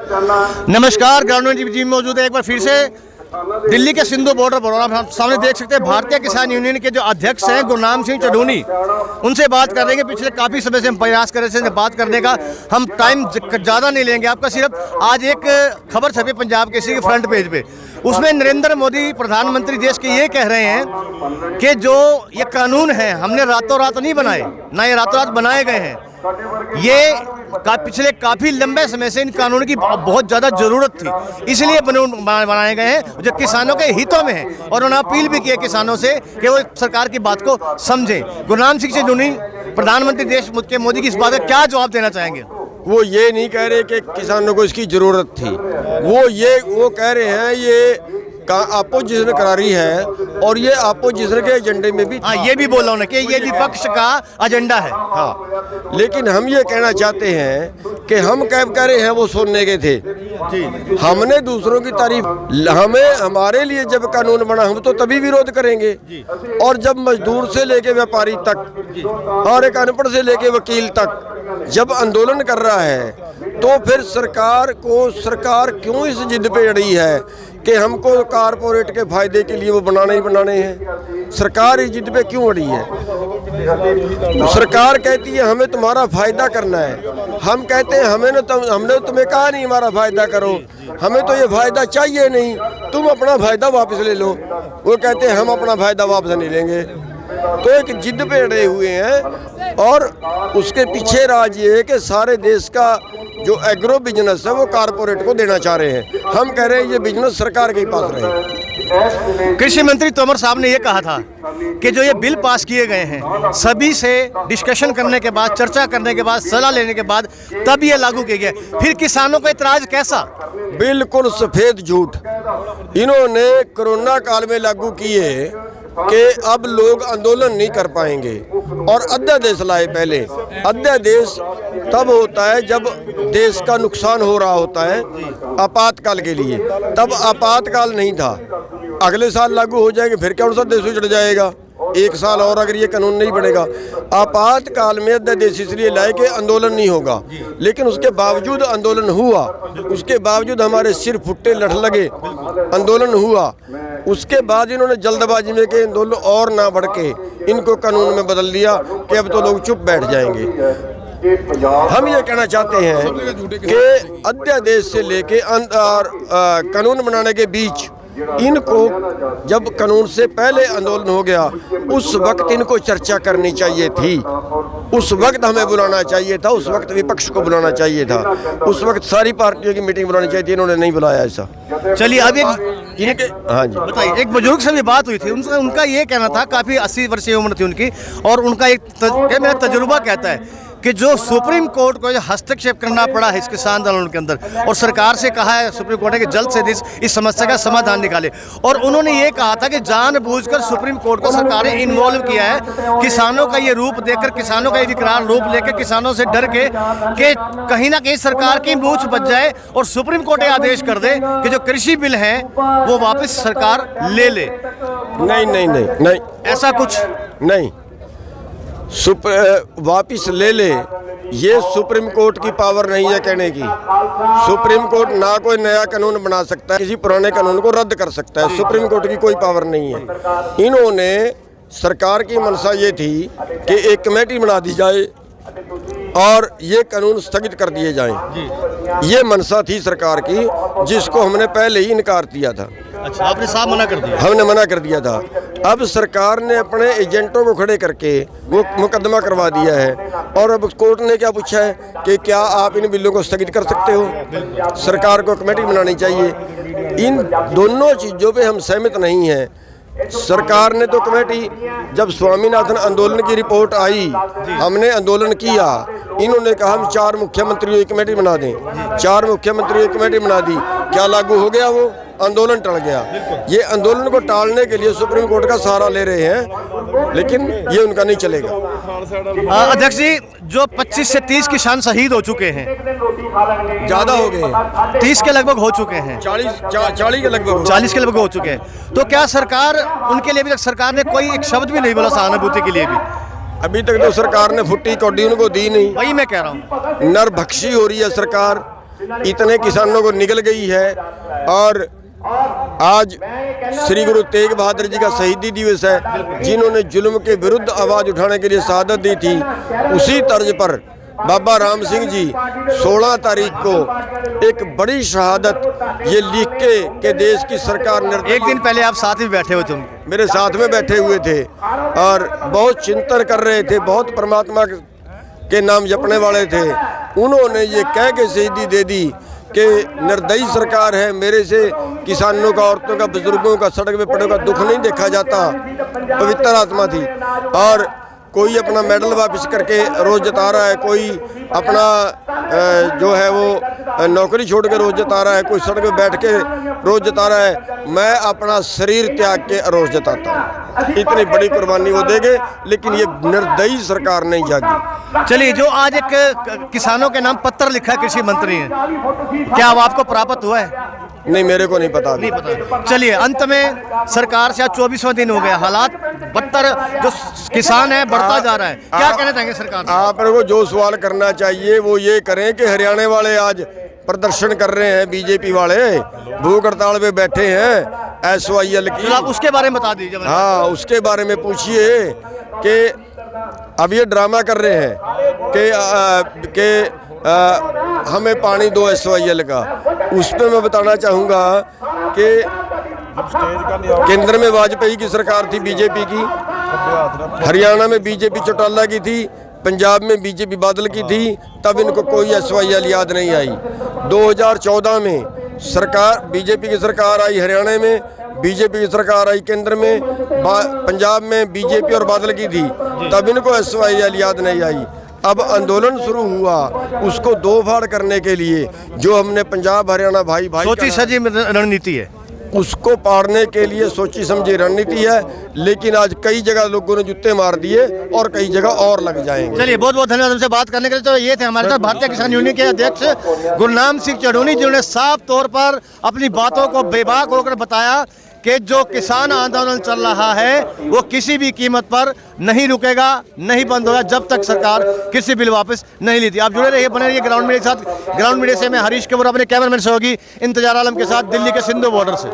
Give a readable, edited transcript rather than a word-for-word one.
नमस्कार, ग्राउंड जी मौजूद है एक बार फिर से दिल्ली के सिंधु बॉर्डर पर। और आप सामने देख सकते हैं भारतीय किसान यूनियन के जो अध्यक्ष हैं गुरनाम सिंह चढ़ूनी, उनसे बात कर रहे हैं। पिछले काफ़ी समय से हम प्रयास कर रहे थे बात करने का, हम टाइम ज़्यादा नहीं लेंगे आपका। सिर्फ आज एक खबर छपी पंजाब केसरी के फ्रंट पेज पे, उसमें नरेंद्र मोदी प्रधानमंत्री देश के ये कह रहे हैं कि जो ये कानून है हमने रातों रात नहीं बनाए, ना ये रातों रात बनाए गए हैं। ये पिछले काफ़ी लंबे समय से इन कानून की बहुत ज़्यादा ज़रूरत थी, इसलिए बनाए गए हैं जो किसानों के हितों में है। और उन्होंने अपील भी की है किसानों से कि वो सरकार की बात को समझें। गुरनाम सिंह चढ़ूनी प्रधानमंत्री देश के मोदी की इस बात का क्या जवाब देना चाहेंगे? वो ये नहीं कह रहे कि किसानों को इसकी ज़रूरत थी, वो कह रहे हैं ये अपोजिशन करारी है और ये अपोजिशन के एजेंडे में भी। हाँ, ये भी बोला उन्होंने कि ये विपक्ष का एजेंडा है। हाँ, लेकिन हम ये कहना चाहते हैं कि हम कब कह रहे हैं वो सुनने के थे जी। हमने दूसरों की तारीफ, हमें हमारे लिए जब कानून बना हम तो तभी विरोध करेंगे जी। और जब मजदूर से लेके व्यापारी तक और एक अनपढ़ से लेके वकील तक जब आंदोलन कर रहा है तो फिर सरकार क्यों इस जिद पे अड़ी है कि हमको कारपोरेट के फायदे के लिए वो बनाने ही बनाने हैं? सरकार इस जिद पे क्यों अड़ी है? सरकार कहती है हमें तुम्हारा फायदा करना है, हम कहते हैं हमने तुम्हें कहा नहीं हमारा फायदा करो, हमें तो ये फायदा चाहिए नहीं, तुम अपना फायदा वापस ले लो। वो कहते हैं हम अपना फायदा वापस नहीं लेंगे। तो एक जिद पे अड़े हुए हैं और उसके पीछे राज ये है कि सारे देश का जो एग्रो बिजनेस है वो कारपोरेट को देना चाह रहे हैं। हम कह रहे हैं ये बिजनेस सरकार के ही पास रहे। कृषि मंत्री तोमर साहब ने ये कहा था कि जो ये बिल पास किए गए हैं सभी से डिस्कशन करने के बाद, चर्चा करने के बाद, सलाह लेने के बाद तब ये लागू किए गए। फिर किसानों का इतराज कैसा? बिल्कुल सफेद झूठ। इन्होंने कोरोना काल में लागू किए कि अब लोग आंदोलन नहीं कर पाएंगे और अध्यादेश लाए। पहले अध्यादेश तब होता है जब देश का नुकसान हो रहा होता है आपातकाल के लिए, तब आपातकाल नहीं था। अगले साल लागू हो जाएंगे, फिर कौन सा देश उजड़ जाएगा? एक साल और अगर ये कानून नहीं बनेगा। आपातकाल में अध्यादेश इसलिए लाए कि आंदोलन नहीं होगा, लेकिन उसके बावजूद आंदोलन हुआ, उसके बावजूद हमारे सिर फुट्टे लठ लगे, आंदोलन हुआ। उसके बाद इन्होंने जल्दबाजी में के आंदोलन और ना बढ़ के इनको कानून में बदल दिया कि अब तो लोग चुप बैठ जाएंगे। हम ये कहना चाहते हैं कि अध्यादेश से लेके कानून बनाने के बीच इनको जब कानून से पहले आंदोलन हो गया उस वक्त इनको चर्चा करनी चाहिए थी, उस वक्त हमें बुलाना चाहिए था, उस वक्त विपक्ष को बुलाना चाहिए था, उस वक्त सारी पार्टियों की मीटिंग बुलानी चाहिए थी। इन्होंने नहीं बुलाया ऐसा। चलिए अब हाँ जी बताइए, एक बुजुर्ग से भी बात हुई थी, उनका ये कहना था, काफ़ी 80 वर्षीय उम्र थी उनकी, और उनका एक मेरा तजुर्बा कहता है कि जो सुप्रीम कोर्ट को हस्तक्षेप करना पड़ा है इस किसान आंदोलन के अंदर, और सरकार से कहा है सुप्रीम कोर्ट ने कि जल्द से जल्द इस समस्या का समाधान निकाले। और उन्होंने ये कहा था कि जानबूझकर सुप्रीम कोर्ट को सरकार ने इन्वॉल्व किया है, किसानों का ये रूप देखकर, किसानों का ये विकराल रूप लेकर, किसानों से डर के कि कहीं ना कहीं सरकार की मूंछ बच जाए और सुप्रीम कोर्ट ये आदेश कर दे कि जो कृषि बिल है वो वापस सरकार ले ले। नहीं, ऐसा कुछ नहीं, वापिस ले ले, ये सुप्रीम कोर्ट की पावर नहीं है कहने की। सुप्रीम कोर्ट ना कोई नया कानून बना सकता है, किसी पुराने कानून को रद्द कर सकता है, सुप्रीम कोर्ट की कोई पावर नहीं है। इन्होंने, सरकार की मंशा ये थी कि एक कमेटी बना दी जाए और ये कानून स्थगित कर दिए जाएं। ये मंशा थी सरकार की, जिसको हमने पहले ही इनकार किया था। अच्छा, आपने साफ मना कर दिया? हमने मना कर दिया था। अब सरकार ने अपने एजेंटों को खड़े करके वो मुकदमा करवा दिया है और अब कोर्ट ने क्या पूछा है कि क्या आप इन बिलों को स्थगित कर सकते हो? सरकार को कमेटी बनानी चाहिए। इन दोनों चीज़ों पे हम सहमत नहीं हैं। सरकार ने तो कमेटी, जब स्वामीनाथन आंदोलन की रिपोर्ट आई, हमने आंदोलन किया, इन्होंने कहा हम 4 मुख्यमंत्रियों की कमेटी बना दें। 4 मुख्यमंत्रियों की कमेटी बना दी, क्या लागू हो गया? वो आंदोलन टल गया। ये आंदोलन को टालने के लिए सुप्रीम कोर्ट का सहारा ले रहे हैं, लेकिन ये उनका नहीं चलेगा। अध्यक्ष जी, जो 25 से 30 किसान शहीद हो चुके हैं, ज़्यादा हो गए, 30 के लगभग हो चुके हैं, 40 के लगभग हो चुके हैं, तो क्या सरकार उनके लिए अभी तक सरकार ने कोई एक शब्द भी नहीं बोला सहानुभूति के लिए भी? अभी तक तो सरकार ने फुट्टी कौडी उनको दी नहीं। वही मैं कह रहा हूँ, नरभक्षी हो रही है सरकार। इतने किसानों को निगल गई है। और आज श्री गुरु तेग बहादुर जी का शहीदी दिवस है, जिन्होंने जुल्म के विरुद्ध आवाज़ उठाने के लिए शहादत दी थी। उसी तर्ज पर बाबा राम सिंह जी 16 तारीख को एक बड़ी शहादत ये लिख के देश की सरकार एक दिन पहले आप साथ में बैठे हुए थे उनके, मेरे साथ में बैठे हुए थे और बहुत चिंतन कर रहे थे, बहुत परमात्मा के नाम जपने वाले थे। उन्होंने ये कह के शहीदी दे दी कि निर्दयी सरकार है, मेरे से किसानों का, औरतों का, बुजुर्गों का, सड़क पे पड़ों का दुख नहीं देखा जाता। पवित्र आत्मा थी। और कोई अपना मेडल वापस करके रोज़ जता रहा है, कोई अपना जो है वो नौकरी छोड़ के रोज़ जता रहा है, कोई सड़क पे बैठ के रोज़ जता रहा है। मैं अपना शरीर त्याग के रोज़ जताता हूँ। इतनी बड़ी कुर्बानी वो देंगे, लेकिन ये निर्दयी सरकार नहीं जागी। चलिए, जो आज एक किसानों के नाम पत्र लिखा है कृषि मंत्री ने, क्या अब आपको प्राप्त हुआ है? नहीं, मेरे को नहीं पता। नहीं पता। चलिए, अंत में सरकार से आज 24वां दिन हो गया, हालात बदतर, जो किसान है बढ़ता जा रहा है, क्या कहना चाहेंगे सरकार से? आप लोगों को जो सवाल करना चाहिए वो ये करें कि हरियाणा वाले आज प्रदर्शन कर रहे हैं, बीजेपी वाले भूख हड़ताल पे बैठे हैं SYL की। आप उसके बारे में बता दीजिए। हाँ, उसके बारे में पूछिए कि अब ये ड्रामा कर रहे हैं कि हमें पानी दो SYL का। उस पर मैं बताना चाहूँगा कि केंद्र में वाजपेयी की सरकार थी बीजेपी की, हरियाणा में बीजेपी चौटाला की थी, पंजाब में बीजेपी बादल की थी, तब इनको कोई SYL याद नहीं आई। 2014 में सरकार बीजेपी की सरकार आई, हरियाणा में बीजेपी की सरकार आई, केंद्र में, पंजाब में बीजेपी और बादल की थी, तब इनको SYL याद नहीं आई। अब आंदोलन शुरू हुआ, उसको दो फाड़ करने के लिए जो हमने पंजाब हरियाणा भाई सोची सजी रणनीति है, उसको पाड़ने के लिए सोची समझी रणनीति है। लेकिन आज कई जगह लोगों ने जूते मार दिए और कई जगह और लग जाएंगे। चलिए, बहुत बहुत धन्यवाद हमसे बात करने के लिए। तो ये थे हमारे साथ भारतीय किसान यूनियन के अध्यक्ष गुरनाम सिंह चढ़ूनी, जिन्होंने साफ तौर पर अपनी बातों को बेबाक होकर बताया कि जो किसान आंदोलन चल रहा है वो किसी भी कीमत पर नहीं रुकेगा, नहीं बंद होगा, जब तक सरकार कृषि बिल वापस नहीं लेती। आप जुड़े रहिए, बने रहिए ग्राउंड मीडिया के साथ। ग्राउंड मीडिया से मैं हरीश कपूर अपने कैमरामैन सहयोगी इंतजार आलम के साथ दिल्ली के सिंधु बॉर्डर से।